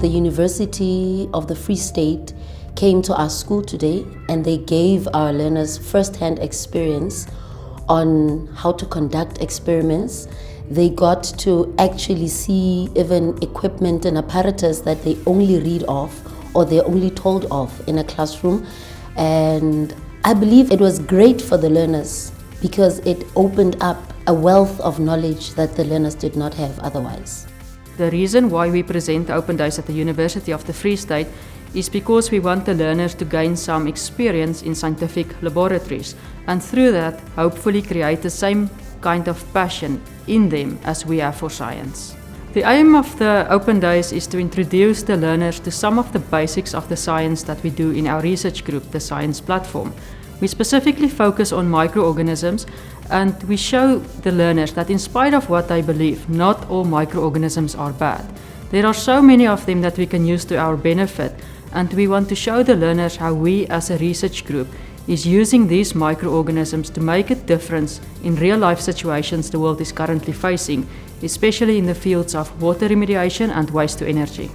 the University of the Free State came to our school today, and they gave our learners first-hand experience on how to conduct experiments. They got to actually see even equipment and apparatus that they only read of or they're only told of in a classroom. And I believe it was great for the learners because it opened up a wealth of knowledge that the learners did not have otherwise. The reason why we present Open Days at the University of the Free State is because we want the learners to gain some experience in scientific laboratories, and through that hopefully create the same kind of passion in them as we have for science. The aim of the Open Days is to introduce the learners to some of the basics of the science that we do in our research group, the Saense platform. We specifically focus on microorganisms, and we show the learners that in spite of what they believe, not all microorganisms are bad. There are so many of them that we can use to our benefit, and we want to show the learners how we as a research group is using these microorganisms to make a difference in real life situations the world is currently facing, especially in the fields of water remediation and waste to energy.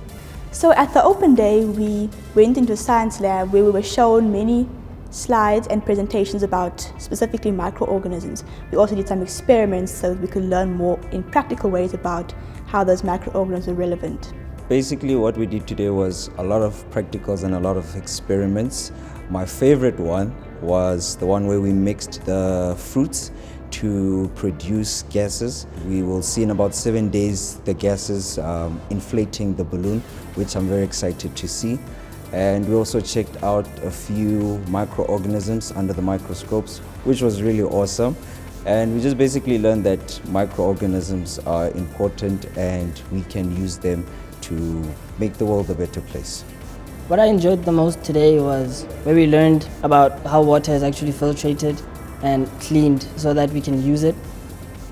So at the Open Day, we went into a science lab where we were shown many slides and presentations about specifically microorganisms. We also did some experiments so that we could learn more in practical ways about how those microorganisms are relevant. Basically what we did today was a lot of practicals and a lot of experiments. My favorite one was the one where we mixed the fruits to produce gases. We will see in about 7 days the gases inflating the balloon, which I'm very excited to see. And we also checked out a few microorganisms under the microscopes, which was really awesome. And we just basically learned that microorganisms are important and we can use them to make the world a better place. What I enjoyed the most today was where we learned about how water is actually filtrated and cleaned so that we can use it,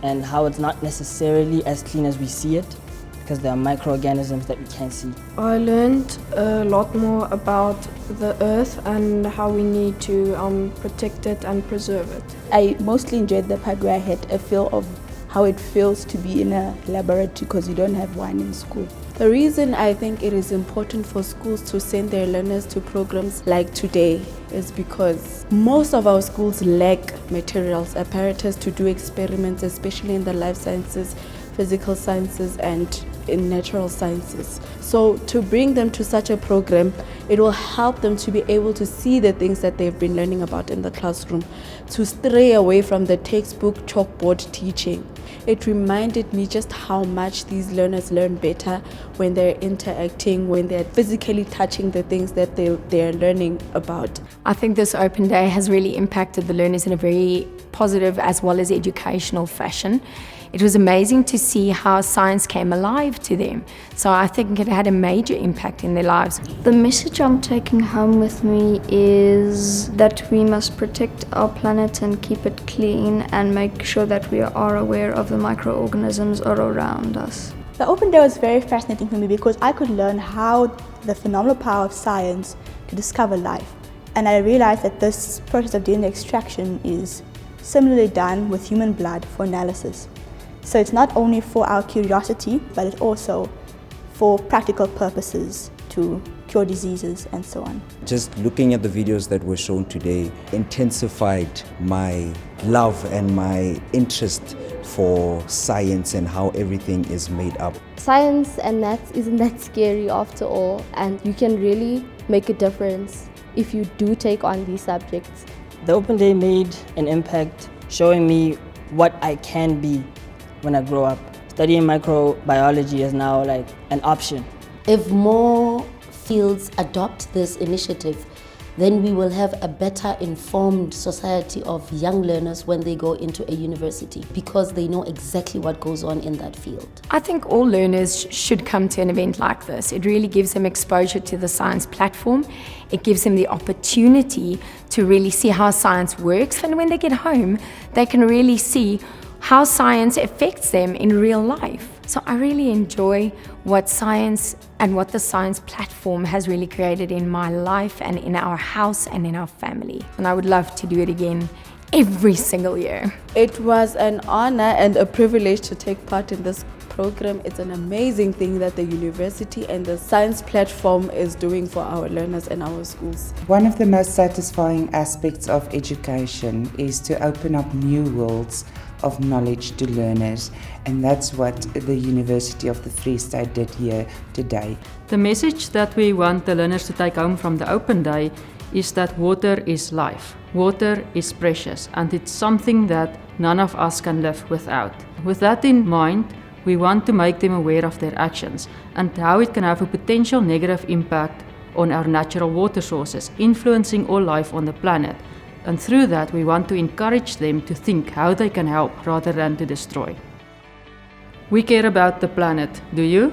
and how it's not necessarily as clean as we see it because there are microorganisms that we can't see. I learned a lot more about the earth and how we need to protect it and preserve it. I mostly enjoyed the part where I had a feel of how it feels to be in a laboratory because you don't have one in school. The reason I think it is important for schools to send their learners to programs like today is because most of our schools lack materials, apparatus to do experiments, especially in the life sciences, physical sciences and in natural sciences. So to bring them to such a program, it will help them to be able to see the things that they've been learning about in the classroom, to stray away from the textbook chalkboard teaching. It reminded me just how much these learners learn better when they're interacting, when they're physically touching the things that they're learning about. I think this Open Day has really impacted the learners in a very positive as well as educational fashion. It was amazing to see how science came alive to them. So I think it had a major impact in their lives. The message I'm taking home with me is that we must protect our planet and keep it clean and make sure that we are aware of the microorganisms are around us. The Open Day was very fascinating for me because I could learn how the phenomenal power of science to discover life. And I realized that this process of DNA extraction is similarly done with human blood for analysis. So it's not only for our curiosity, but it's also for practical purposes to cure diseases and so on. Just looking at the videos that were shown today intensified my love and my interest for science and how everything is made up. Science and maths isn't that scary after all, and you can really make a difference if you do take on these subjects. The Open Day made an impact, showing me what I can be when I grow up. Studying microbiology is now like an option. If more fields adopt this initiative, then we will have a better informed society of young learners when they go into a university because they know exactly what goes on in that field. I think all learners should come to an event like this. It really gives them exposure to the science platform. It gives them the opportunity to really see how science works, and when they get home, they can really see how science affects them in real life. So I really enjoy what science and what the science platform has really created in my life and in our house and in our family. And I would love to do it again every single year. It was an honor and a privilege to take part in this program. It's an amazing thing that the university and the science platform is doing for our learners and our schools. One of the most satisfying aspects of education is to open up new worlds of knowledge to learners, and that's what the University of the Free State did here today. The message that we want the learners to take home from the open day is that water is life. Water is precious, and it's something that none of us can live without. With that in mind, we want to make them aware of their actions and how it can have a potential negative impact on our natural water sources, influencing all life on the planet. And through that, we want to encourage them to think how they can help rather than to destroy. We care about the planet, do you?